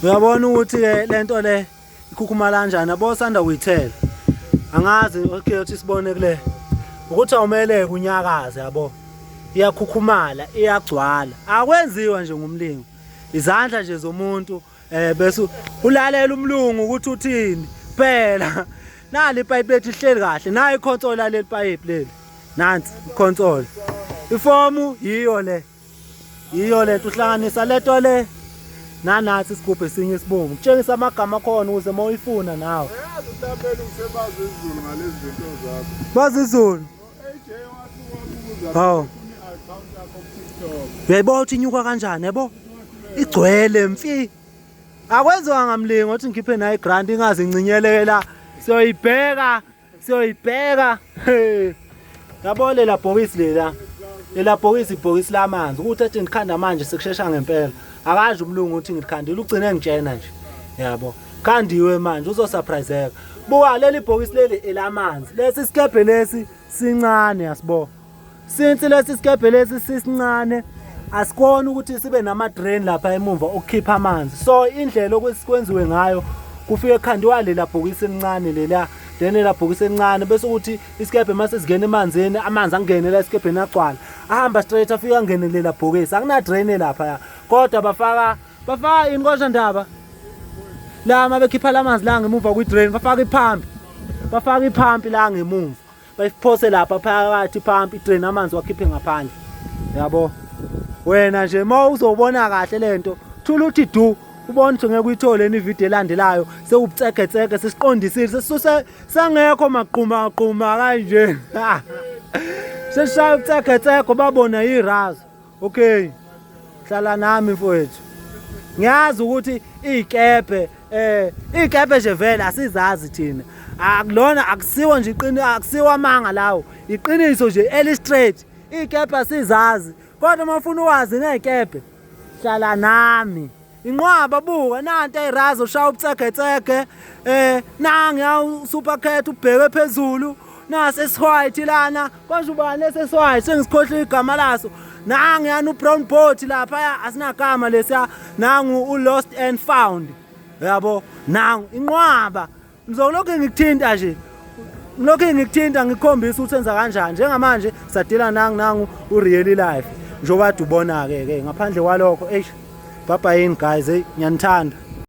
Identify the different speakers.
Speaker 1: Uyabona ukuthi lento le ikhukhumala kanjani yabo sanda kuyithela. Angazi okay uthi sibone kule. Ukuthi awumele kunyakaze yabo. Iyakhukhumala, iyagcwala. Akwenziwa nje ngumlingo. Izandla nje zomuntu bese ulalela umlungu ukuthi uthini. Phela nali ipipe lethu ihleli kahle. Nayi icontrol leli pipe leli. Nansi icontrol. Ifomu yiyo le. Yiyo le uhlanganisa lento le. Nanathi isigubhu esinye isibomvu. Kutshengisa amagama khona ukuze mawuyifuna nawe.
Speaker 2: Uyazi uTapeli usebazi izulu ngalezi zinto zakho.
Speaker 1: Bazi izulu.
Speaker 2: AJ wasuka
Speaker 1: Hawo.
Speaker 2: account yakho ku-TikTok.
Speaker 1: Uyayibona ukuthi inyuka kanjani yabo? Igcwele mfi. Akwenziwa ngamlingo ukuthi ngikhiphe nayo igrant ingazi ncinyelela. Siyoyibheka. Yabo lela bhokisi lela. Lela bhokisi ibhokisi lamanzi. Ukuthi athi ngikhanda manje sekushesha ngempela. Akazi umlungu ukuthi ngikhandile ugcine ngitshena nje. Yabo. Khandiwe manje uzosurpriseka. Buka leli bhokisi leli elamanzi. Lesi sikebhe lesi sincane yasibo. Since lesi sikebhe lesi sisincane asikona ukuthi sibe nama drain lapha emuva ukukhipha amanzi. So indlela okwesikwenziwe ngayo kufike ekhandiwa lela bhokisi elincane lela then lela bhokisi elincane bese ukuthi isikebhe mase sigena emanzini amanzi angene la isikebheni agcwala ahamba straight afika angene lela bhokisi akuna drain lapha kodwa bafaka inqosha ndaba lama bekhipha lamanzi la ngemuva kwi drain bafaka iphampi la ngemuva bayiphose lapha phakathi iphampi i-drain amanzi wakhiphe ngaphandle yabo wena nje mawuzobona kahle lento thula uthi du ubone ukuthi ngeke uyithole ni video elandelayo sewubucegecege sesiqondisile sesuse sangekho maqhuma kanje seshaya ubucegecege babona irazo okay hlala nami mfowethu ngiyazi ukuthi ikephe nje vele asizazi thina akulona akusiwo nje akusiwa amanga lawo iqiniso nje illustrate ikephe asizazi kodwa mafuna uwazi ngekephe hlala nami inqwaba buka nanti ayirazo ushaya ubucegecege nangi ya supercat ubheke phezulu nase swhite lana konje ubani leseswhite sengisikhohle igama laso nangi yana ubrown boat lapha asinagama lesiya nangu ulost and found yabo nangu inqwaba ngizolokho ngikuthinta nje ngikhombisa ukuthi enza kanjani njengamanje sadila nangu ureal life njengoba ubona ke ngaphandle kwalokho bye bye guys ngiyanithanda.